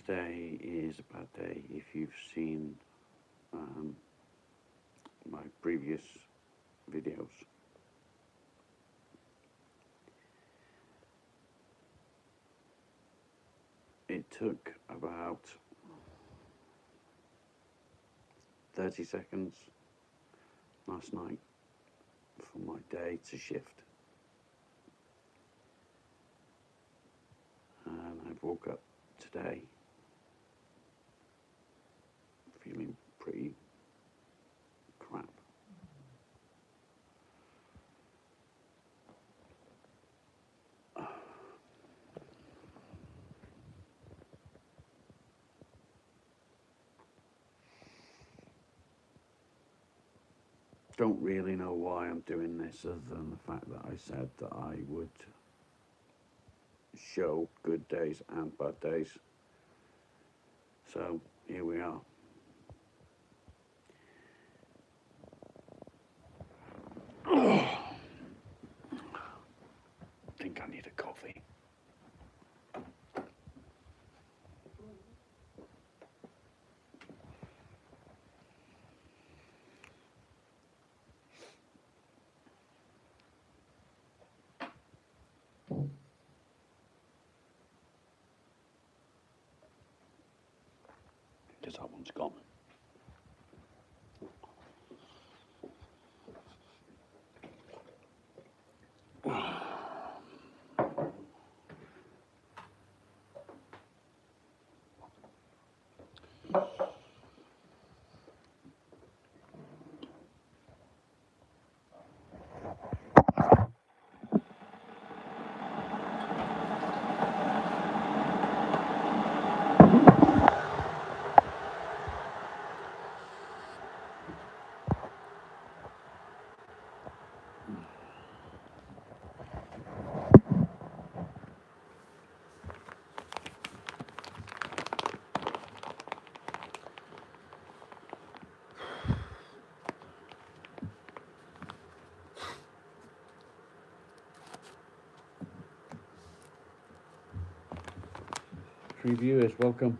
Today is a bad day. If you've seen my previous videos, it took about 30 seconds last night for my day to shift, and I've woke up today feeling pretty crap. Don't really know why I'm doing this, other than the fact that I said that I would show good days and bad days. So here we are. I think I need a coffee. Because that one's gone. Three viewers, welcome.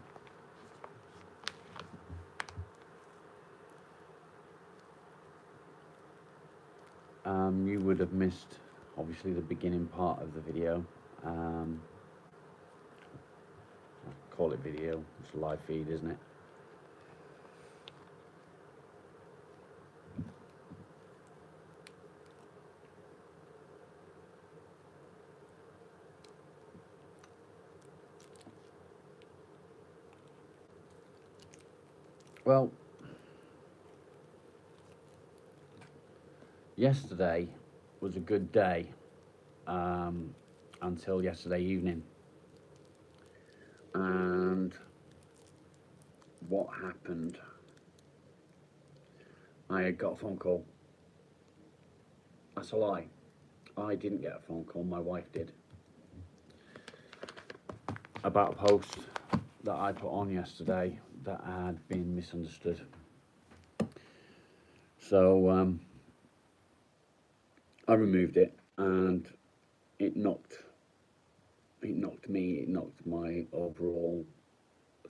You would have missed, obviously, the beginning part of the video. I call it video, it's a live feed, isn't it? Well, yesterday was a good day until yesterday evening. And what happened? I had got a phone call. That's a lie. I didn't get a phone call, my wife did. About a post that I put on yesterday that had been misunderstood. So I removed it, and it knocked my overall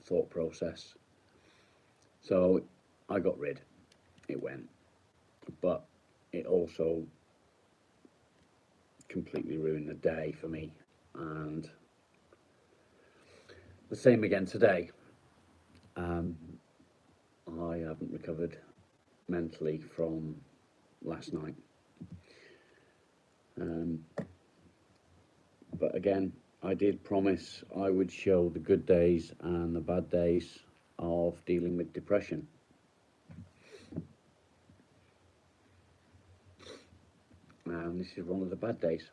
thought process. So I got rid. It went, but it also completely ruined the day for me, and the same again today. I haven't recovered mentally from last night. But again, I did promise I would show the good days and the bad days of dealing with depression. And this is one of the bad days.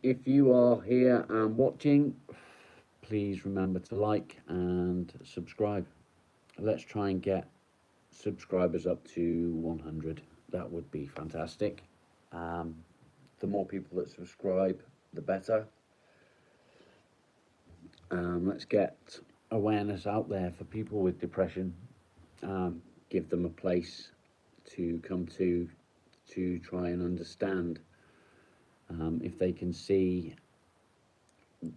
If you are here and watching, please remember to like and subscribe. Let's try and get subscribers up to 100. That would be fantastic. The more people that subscribe, the better. Let's get awareness out there for people with depression. Give them a place to come to to try and understand. If they can see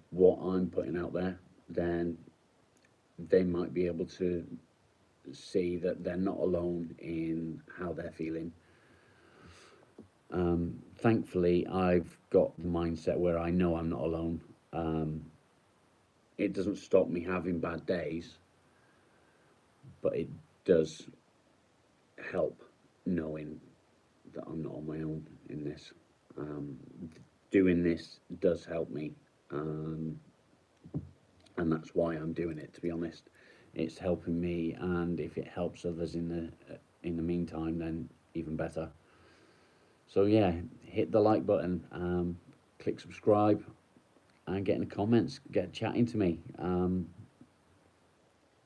what I'm putting out there, then they might be able to see that they're not alone in how they're feeling. Thankfully, I've got the mindset where I know I'm not alone. It doesn't stop me having bad days, but it does help knowing that I'm not on my own in this. Doing this does help me, and that's why I'm doing it, to be honest. It's helping me, and if it helps others in the meantime, then even better. So yeah, hit the like button, click subscribe, and get in the comments, get chatting to me.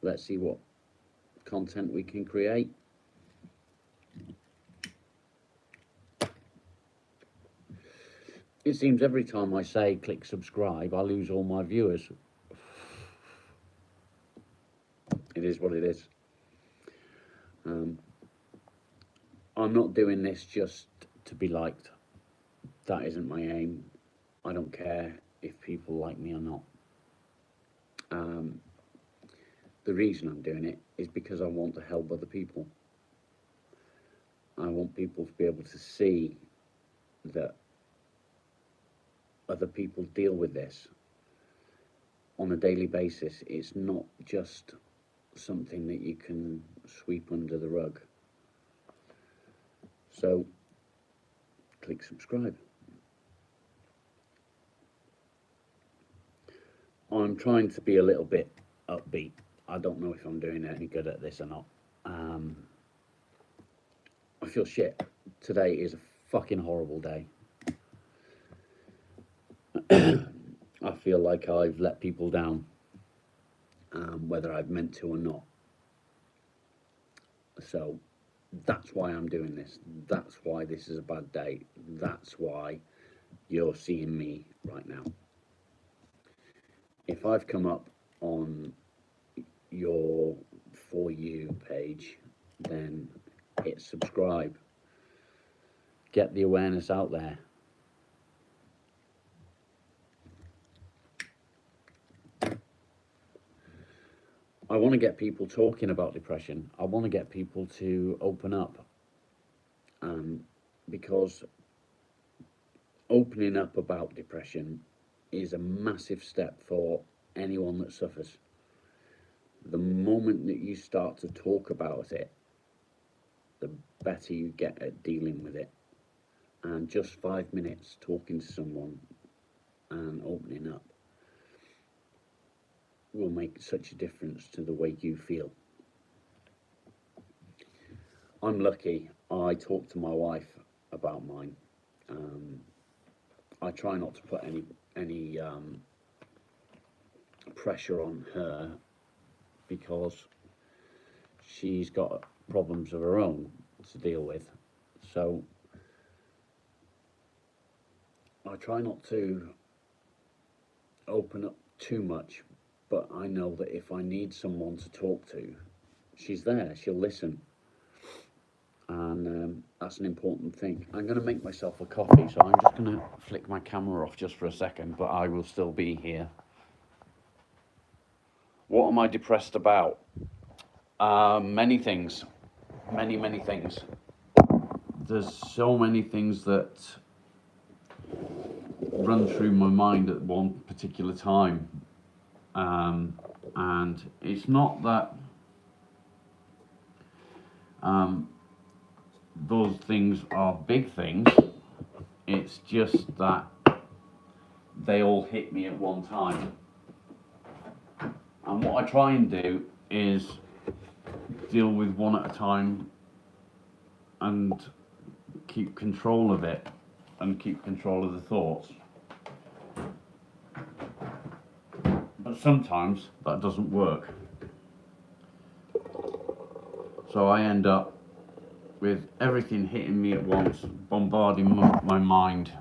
Let's see what content we can create. It seems every time I say click subscribe, I lose all my viewers. It is what it is. I'm not doing this just to be liked. That isn't my aim. I don't care if people like me or not. The reason I'm doing it is because I want to help other people. I want people to be able to see that other people deal with this on a daily basis. It's not just something that you can sweep under the rug. So click subscribe. I'm trying to be a little bit upbeat. I don't know if I'm doing any good at this or not. I feel shit. Today is a fucking horrible day. I feel like I've let people down, whether I've meant to or not. So that's why I'm doing this. That's why this is a bad day. That's why you're seeing me right now. If I've come up on your For You page, then hit subscribe. Get the awareness out there. I want to get people talking about depression. I want to get people to open up, because opening up about depression is a massive step for anyone that suffers. The moment that you start to talk about it, the better you get at dealing with it. And just 5 minutes talking to someone and opening up will make such a difference to the way you feel. I'm lucky. I talk to my wife about mine. I try not to put any pressure on her, because she's got problems of her own to deal with. So I try not to open up too much, but I know that if I need someone to talk to, she's there, she'll listen. And that's an important thing. I'm going to make myself a coffee, so I'm just going to flick my camera off just for a second, but I will still be here. What am I depressed about? Many things. Many things. There's so many things that run through my mind at one particular time. And it's not that those things are big things. It's just that they all hit me at one time. And what I try and do is deal with one at a time and keep control of it and keep control of the thoughts. But sometimes that doesn't work. So I end up with everything hitting me at once, bombarding my mind.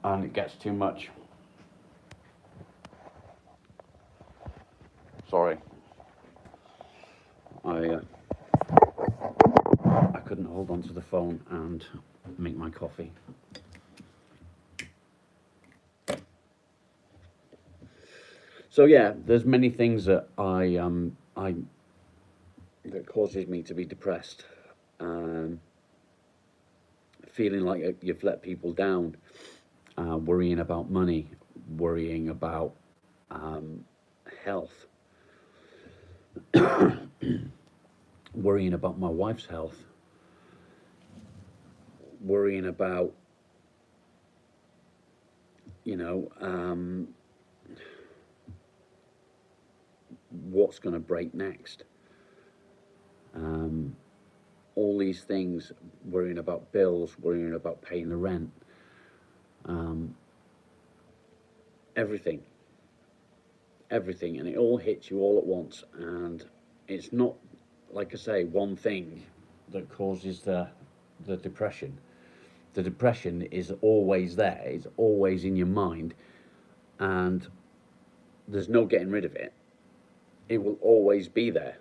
And it gets too much. Sorry. hold on to the phone and make my coffee. So yeah, there's many things that that causes me to be depressed. Feeling like you've let people down, worrying about money, worrying about health, worrying about my wife's health, worrying about, you know, what's going to break next. All these things, worrying about bills, worrying about paying the rent, everything, and it all hits you all at once. And it's not, like I say, one thing that causes the depression. The depression is always there. It's always in your mind, and there's no getting rid of it. It will always be there.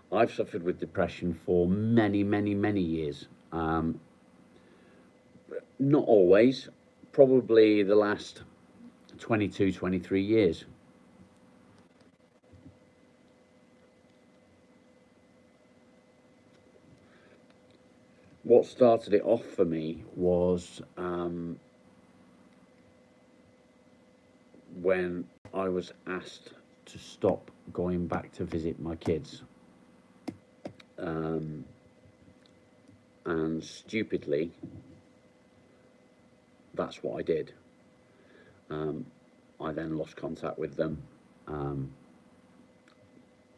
I've suffered with depression for many, many, many years. Not always, probably the last 22, 23 years. What started it off for me was when I was asked to stop going back to visit my kids. And stupidly, that's what I did. I then lost contact with them.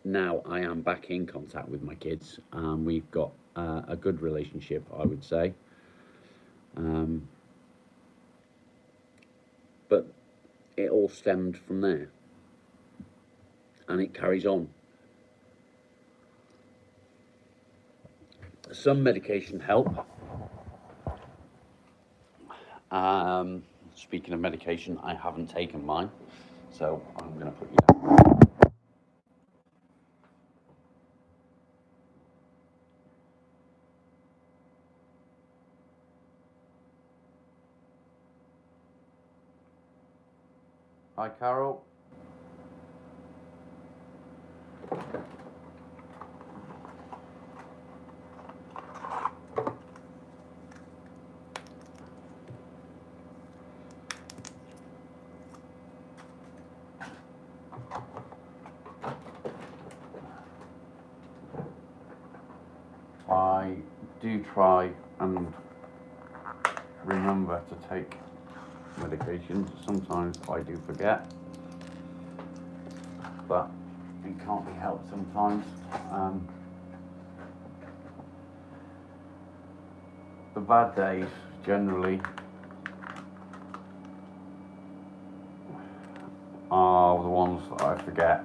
Now I am back in contact with my kids. We've got a good relationship, I would say. But it all stemmed from there, and it carries on. Some medication help. Speaking of medication, I haven't taken mine, so I'm going to put you down. Hi, Carol. I do try and remember to take medication. Sometimes I do forget, but it can't be helped sometimes. The bad days generally are the ones that I forget.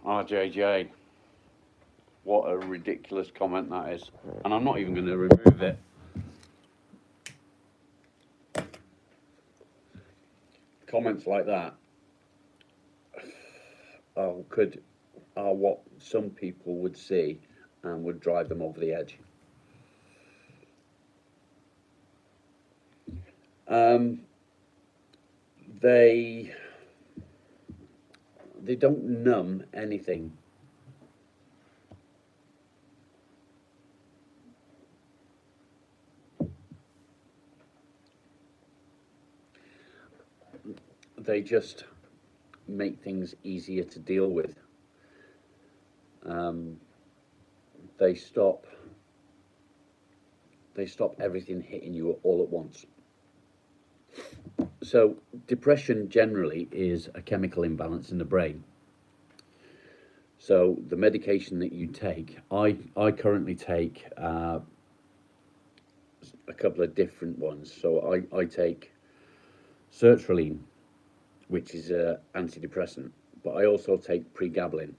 RJJ, what a ridiculous comment that is. And I'm not even going to remove it. Comments like that are what some people would see and would drive them over the edge. They don't numb anything. They just make things easier to deal with. They stop everything hitting you all at once. So depression generally is a chemical imbalance in the brain. So the medication that you take, I currently take a couple of different ones. So I take sertraline, which is an antidepressant, but I also take pregabalin.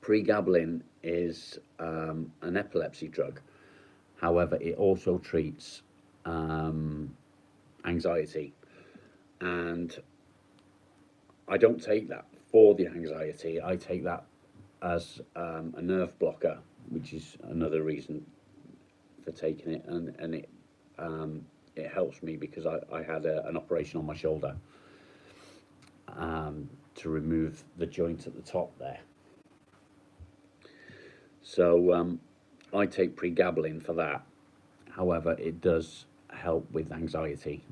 Pregabalin is an epilepsy drug. However, it also treats anxiety, and I don't take that for the anxiety. I take that as a nerve blocker, which is another reason for taking it, and it helps me because I had an operation on my shoulder to remove the joint at the top there. So I take pregabalin for that. However, it does help with anxiety.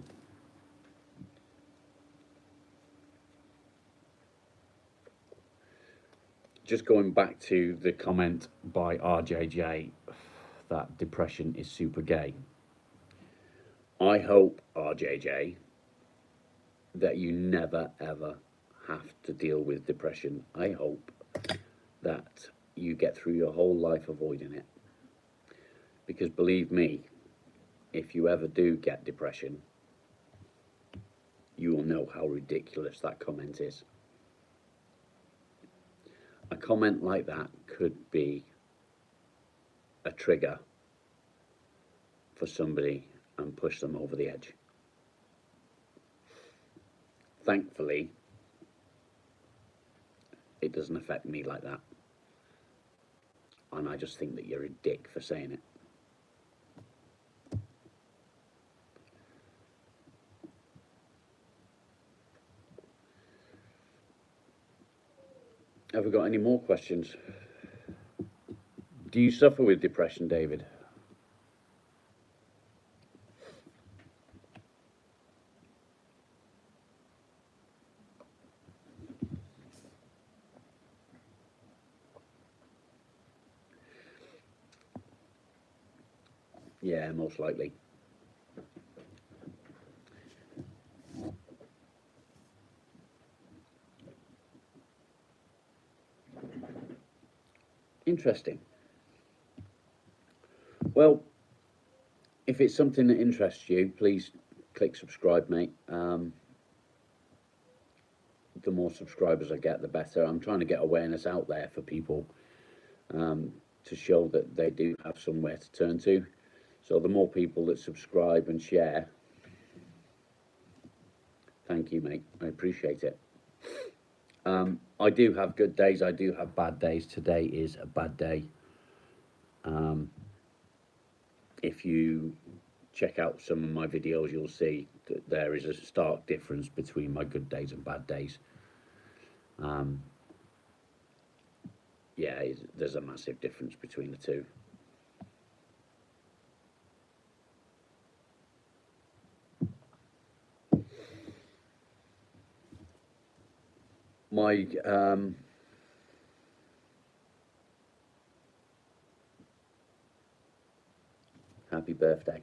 Just going back to the comment by RJJ that depression is super gay. I hope, RJJ, that you never ever have to deal with depression. I hope that you get through your whole life avoiding it. Because believe me, if you ever do get depression, you will know how ridiculous that comment is. A comment like that could be a trigger for somebody and push them over the edge. Thankfully, it doesn't affect me like that. And I just think that you're a dick for saying it. Have we got any more questions? Do you suffer with depression, David? Yeah, most likely. Interesting. Well, if it's something that interests you, please click subscribe, mate. The more subscribers I get, the better. I'm trying to get awareness out there for people to show that they do have somewhere to turn to. So the more people that subscribe and share, thank you, mate. I appreciate it. I do have good days. I do have bad days. Today is a bad day. If you check out some of my videos, you'll see that there is a stark difference between my good days and bad days. Yeah, there's a massive difference between the two. My happy birthday.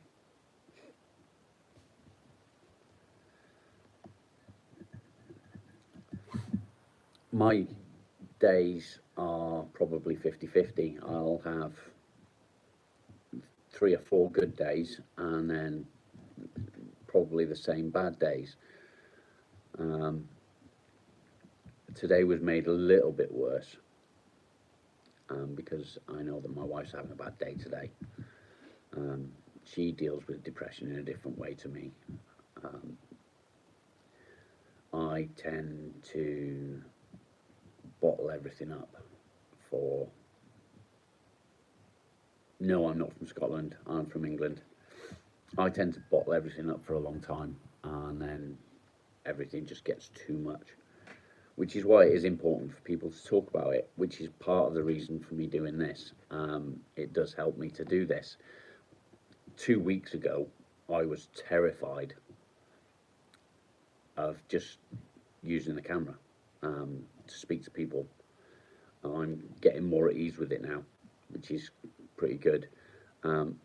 My days are probably 50-50. I'll have 3 or 4 good days and then probably the same bad days. Today was made a little bit worse because I know that my wife's having a bad day today. She deals with depression in a different way to me. I tend to bottle everything up for... No, I'm not from Scotland, I'm from England. I tend to bottle everything up for a long time and then everything just gets too much, which is why it is important for people to talk about it, which is part of the reason for me doing this. It does help me to do this. 2 weeks ago, I was terrified of just using the camera to speak to people. I'm getting more at ease with it now, which is pretty good.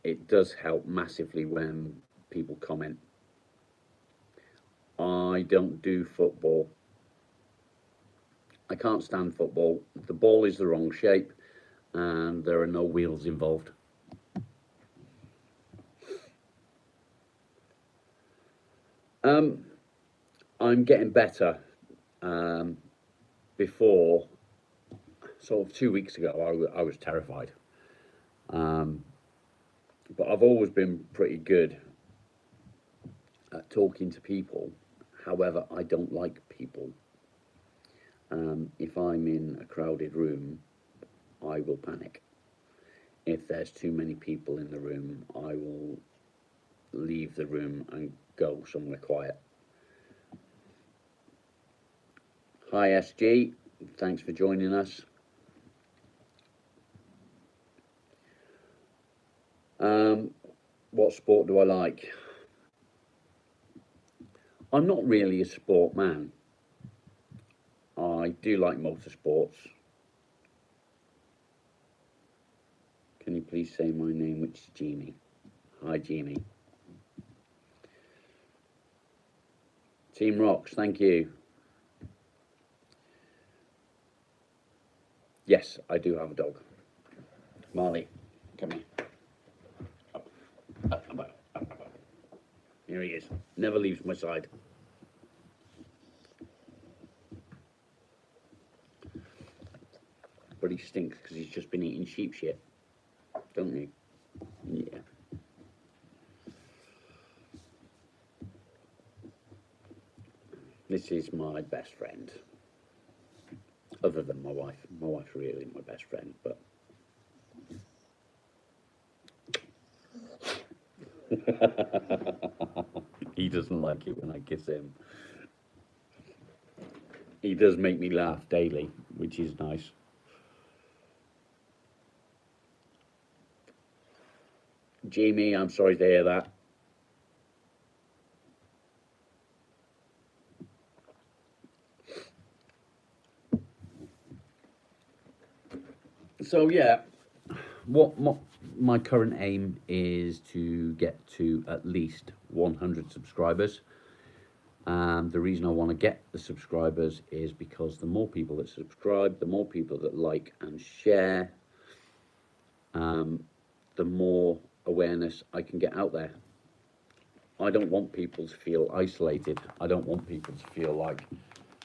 It does help massively when people comment. I don't do football. I can't stand football. The ball is the wrong shape and there are no wheels involved. I'm getting better. Before, sort of 2 weeks ago, I was terrified. But I've always been pretty good at talking to people. However, I don't like people. If I'm in a crowded room, I will panic. If there's too many people in the room, I will leave the room and go somewhere quiet. Hi SG, thanks for joining us. What sport do I like? I'm not really a sport man. I do like motorsports. Can you please say my name, which is Jamie? Hi Jamie. Team Rocks, thank you. Yes, I do have a dog. Marley, come here. Here he is. Never leaves my side. But he stinks because he's just been eating sheep shit. Don't he? Yeah. This is my best friend. Other than my wife. My wife's really my best friend, but he doesn't like it when I kiss him. He does make me laugh daily, which is nice. Jamie, I'm sorry to hear that. So yeah, what my current aim is to get to at least 100 subscribers. The reason I want to get the subscribers is because the more people that subscribe, the more people that like and share, the more awareness I can get out there. I don't want people to feel isolated. I don't want people to feel like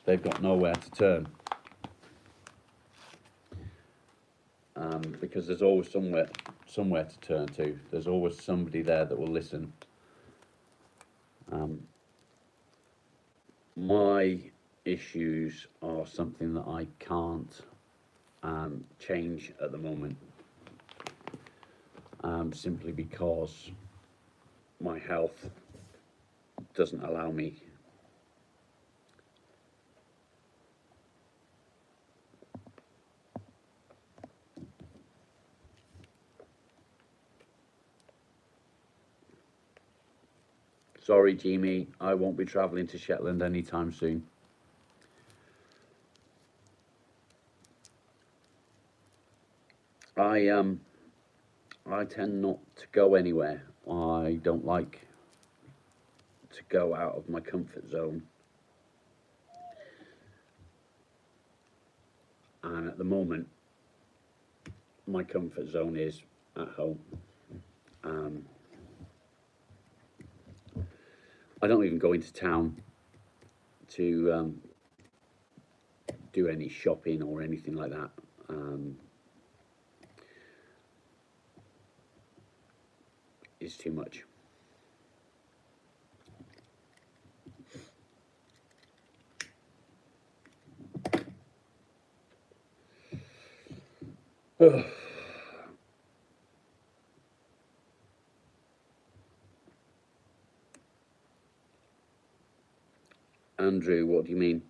they've got nowhere to turn. Because there's always somewhere to turn to. There's always somebody there that will listen. My issues are something that I can't change at the moment, simply because my health doesn't allow me. Sorry, Jamie, I won't be travelling to Shetland anytime soon. I tend not to go anywhere. I don't like to go out of my comfort zone. And at the moment, my comfort zone is at home. I don't even go into town to do any shopping or anything like that. It's too much. Andrew, what do you mean?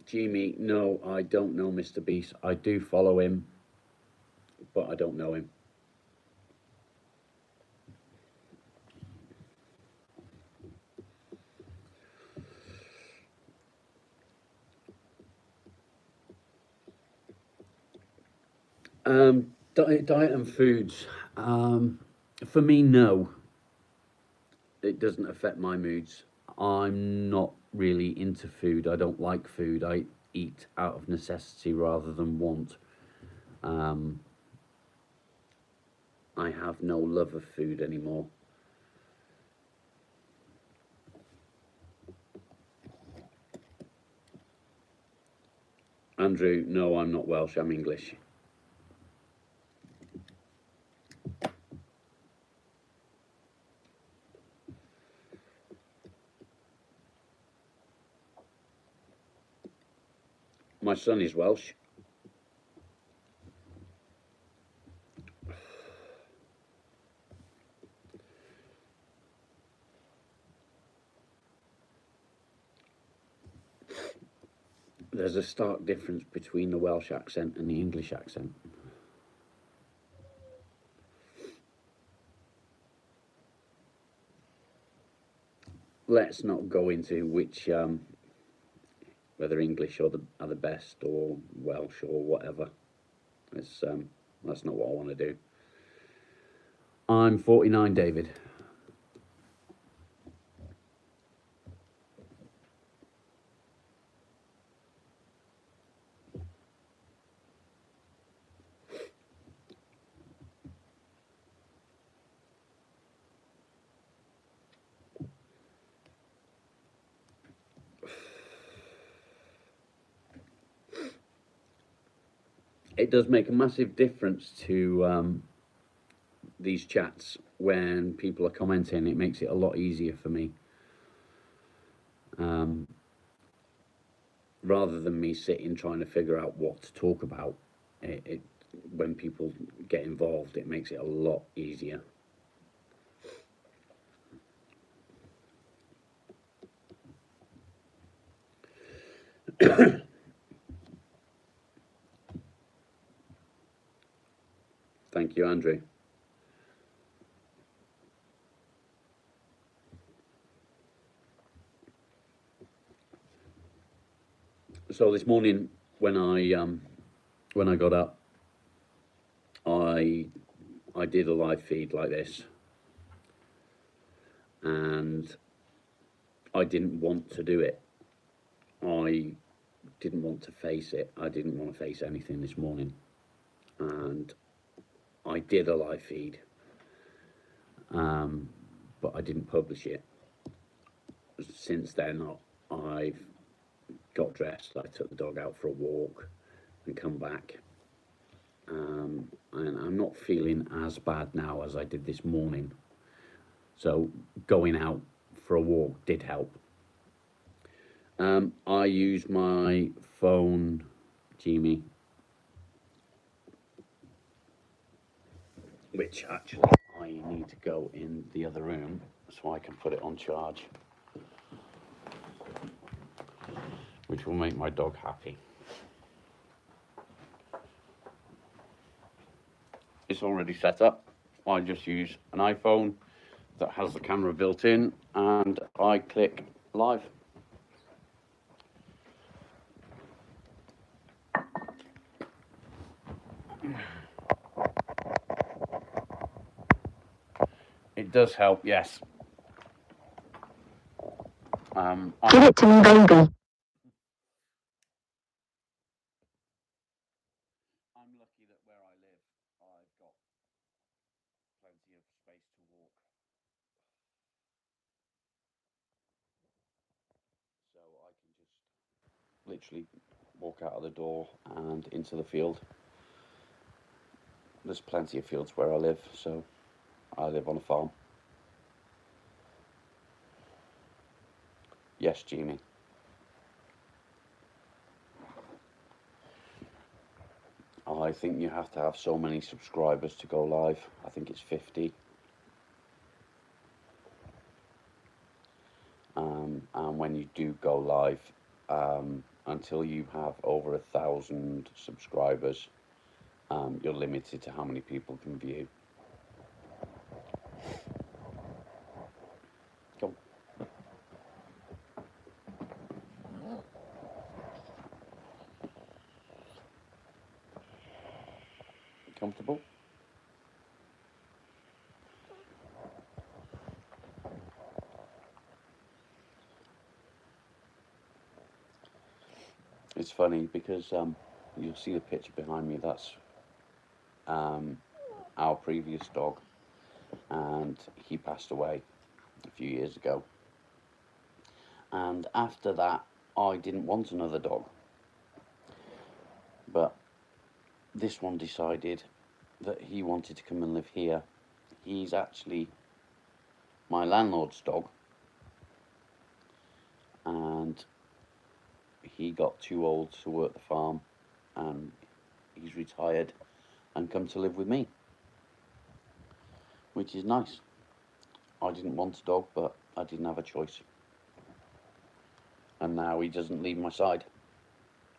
Jimmy, no, I don't know Mr. Beast. I do follow him, but I don't know him. Diet and foods. For me, no. It doesn't affect my moods. I'm not really into food. I don't like food. I eat out of necessity rather than want. Um, I have no love of food anymore. Andrew, no, I'm not Welsh, I'm English. My son is Welsh. There's a stark difference between the Welsh accent and the English accent. Let's not go into which, whether English are the best or Welsh or whatever. It's, that's not what I want to do. I'm 49, David. It does make a massive difference to these chats when people are commenting. It makes it a lot easier for me. Rather than me sitting trying to figure out what to talk about, when people get involved, it makes it a lot easier. Thank you, Andrew. So this morning, when I got up, I did a live feed like this, and I didn't want to do it. I didn't want to face it. I didn't want to face anything this morning, and I did a live feed, but I didn't publish it. Since then, I've got dressed. I took the dog out for a walk and come back. And I'm not feeling as bad now as I did this morning. So going out for a walk did help. I use my phone, Jimmy, which actually I need to go in the other room so I can put it on charge, which will make my dog happy. It's already set up. I just use an iPhone that has the camera built in, and I click live. It does help, yes. Give it to me, baby. I'm lucky that where I live, I've got plenty of space to walk. So I can just literally walk out of the door and into the field. There's plenty of fields where I live, so I live on a farm. Yes, Jimmy. I think you have to have so many subscribers to go live. I think it's 50. And when you do go live, until you have over 1,000 subscribers, you're limited to how many people can view. Go. Comfortable? It's funny because you'll see the picture behind me. That's our previous dog, and he passed away a few years ago. And after that, I didn't want another dog, but this one decided that he wanted to come and live here. He's actually my landlord's dog, and he got too old to work the farm, and he's retired and come to live with me, which is nice. I didn't want a dog, but I didn't have a choice. And now he doesn't leave my side.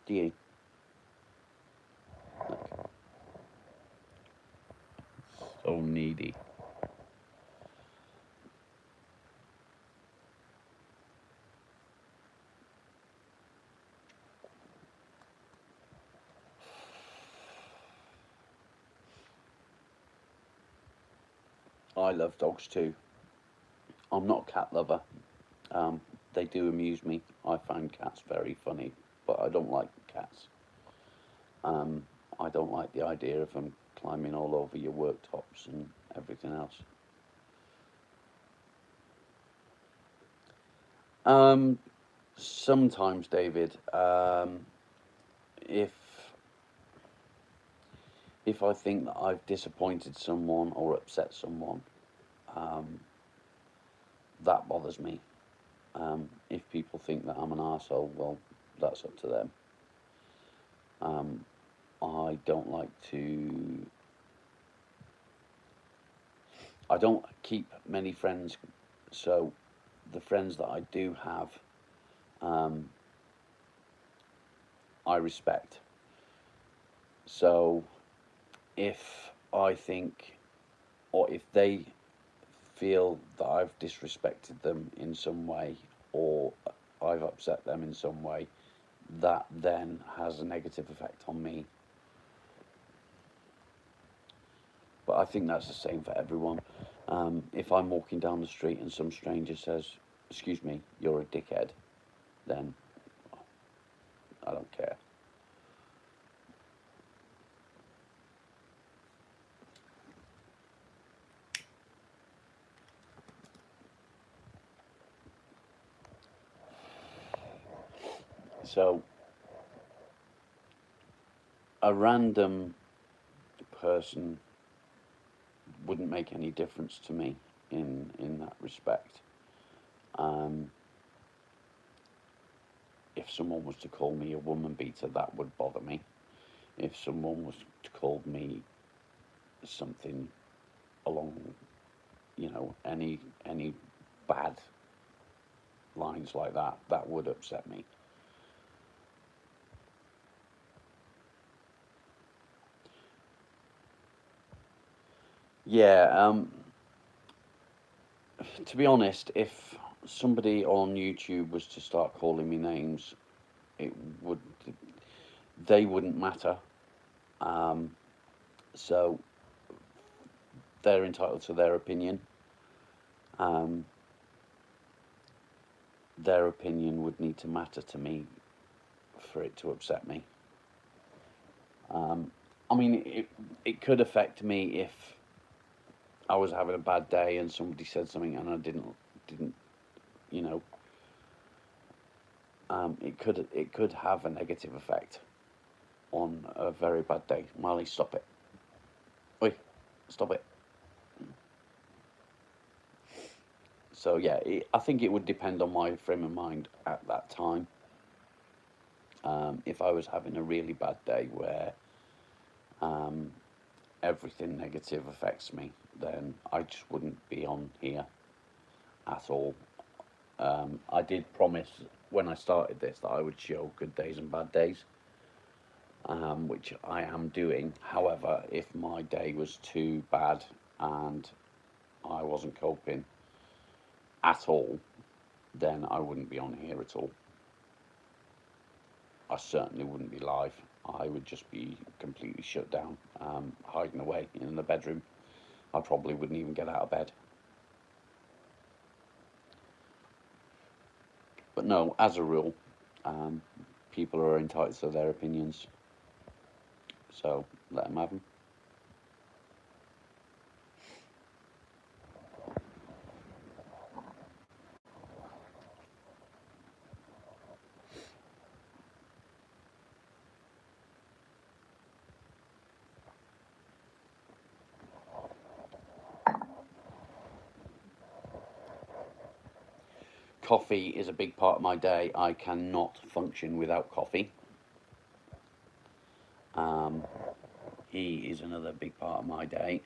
Do you? Look. So needy. I love dogs too. I'm not a cat lover. They do amuse me. I find cats very funny, but I don't like cats. I don't like the idea of them climbing all over your worktops and everything else. Sometimes, David, if I think that I've disappointed someone or upset someone, that bothers me. If people think that I'm an arsehole, well, that's up to them. I don't like to... I don't keep many friends, so the friends that I do have, I respect. So if I think, or if they feel that I've disrespected them in some way, or I've upset them in some way, that then has a negative effect on me. But I think that's the same for everyone. If I'm walking down the street and some stranger says, "Excuse me, you're a dickhead," then I don't care. So a random person wouldn't make any difference to me in that respect. If someone was to call me a woman beater, that would bother me. If someone was to call me something along, any bad lines like that, that would upset me. Yeah, to be honest, if somebody on YouTube was to start calling me names, it would, they wouldn't matter. So they're entitled to their opinion. Their opinion would need to matter to me for it to upset me. I mean, it could affect me if I was having a bad day and somebody said something and I didn't, you know, it could have a negative effect on a very bad day. Marley, stop it. Oi, stop it. So yeah, I think it would depend on my frame of mind at that time. If I was having a really bad day where everything negative affects me, then I just wouldn't be on here at all. I did promise when I started this that I would show good days and bad days, which I am doing. However, if my day was too bad and I wasn't coping at all, then I wouldn't be on here at all. I certainly wouldn't be live. I would just be completely shut down, hiding away in the bedroom. I probably wouldn't even get out of bed. But no, as a rule, people are entitled to their opinions, so let them have them. Coffee is a big part of my day. I cannot function without coffee. He is another big part of my day.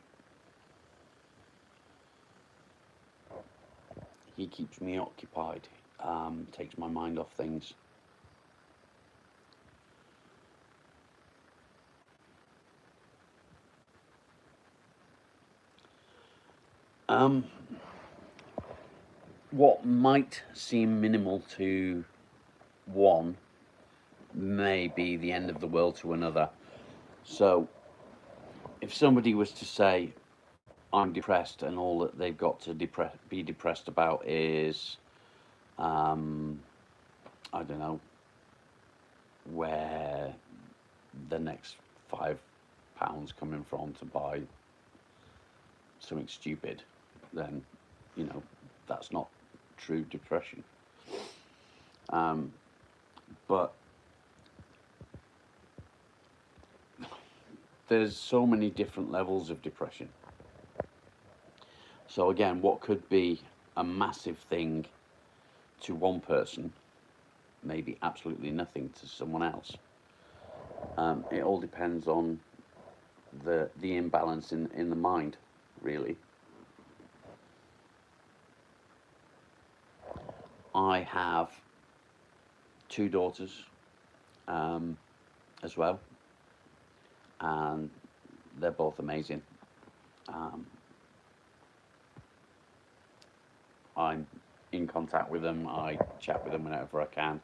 He keeps me occupied, takes my mind off things. What might seem minimal to one may be the end of the world to another. So if somebody was to say, I'm depressed, and all that they've got to be depressed about is, I don't know, where the next £5 coming from to buy something stupid, then, you know, that's not true depression. But there's so many different levels of depression. So again, what could be a massive thing to one person may be absolutely nothing to someone else. It all depends on the imbalance in the mind, really. I have 2 daughters as well, and they're both amazing. I'm in contact with them. I chat with them whenever I can.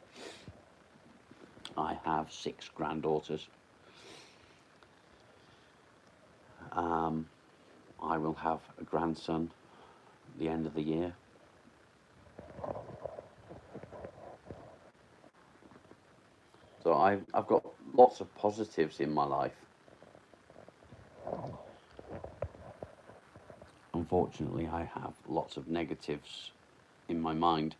I have 6 granddaughters. I will have a grandson at the end of the year. So I've got lots of positives in my life. Unfortunately, I have lots of negatives in my mind.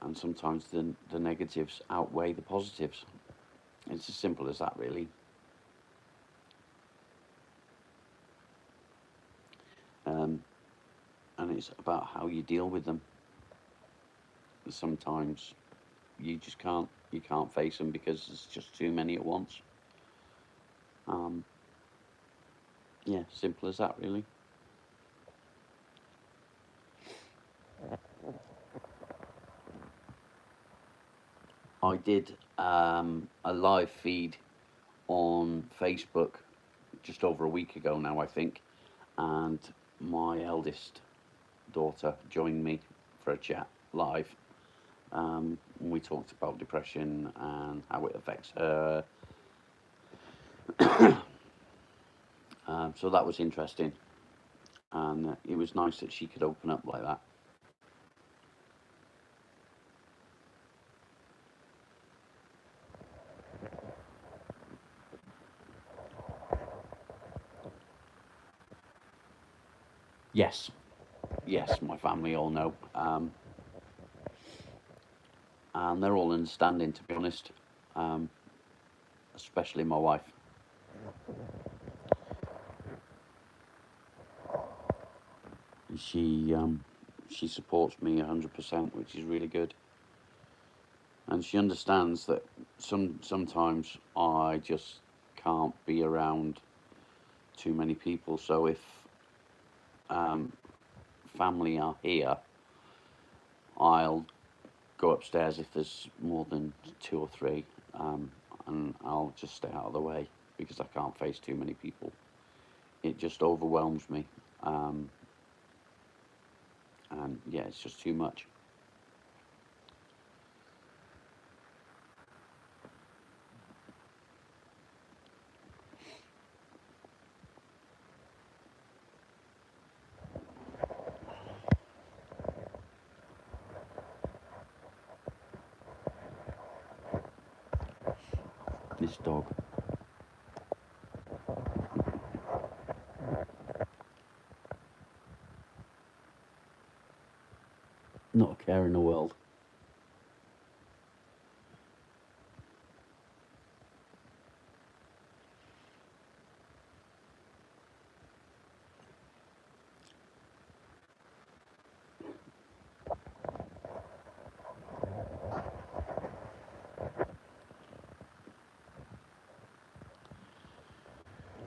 And sometimes the negatives outweigh the positives. It's as simple as that, really. And it's about how you deal with them. Sometimes you just can't face them because there's just too many at once. Yeah, simple as that, really. I did a live feed on Facebook just over a week ago now, I think, and my eldest daughter joined me for a chat live. We talked about depression and how it affects her. So that was interesting, and it was nice that she could open up like that. Yes, my family all know, and they're all understanding, to be honest, especially my wife. She supports me 100%, which is really good, and she understands that sometimes I just can't be around too many people. So if family are here, I'll go upstairs if there's more than 2 or 3, and I'll just stay out of the way because I can't face too many people. It just overwhelms me, and yeah, it's just too much. this dog. Not a care in the world.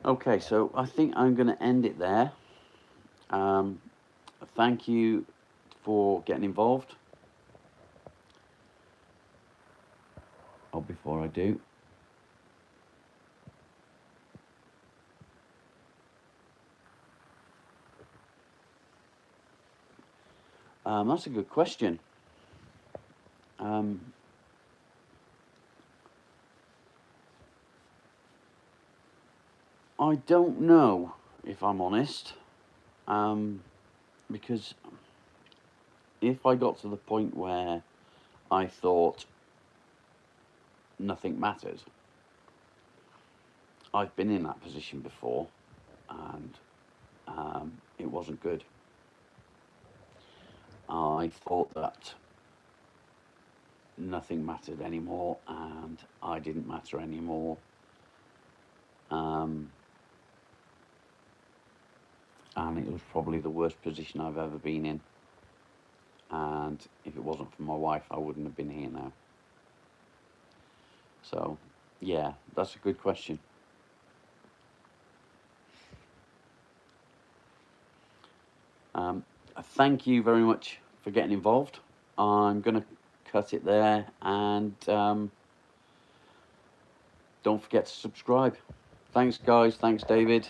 Okay, so I think I'm going to end it there. Thank you for getting involved. Oh, before I do, that's a good question. I don't know, if I'm honest, because if I got to the point where I thought nothing mattered, I've been in that position before, and it wasn't good. I thought that nothing mattered anymore, and I didn't matter anymore. And it was probably the worst position I've ever been in. And if it wasn't for my wife, I wouldn't have been here now. So, yeah, that's a good question. Thank you very much for getting involved. I'm going to cut it there, and don't forget to subscribe. Thanks, guys. Thanks, David.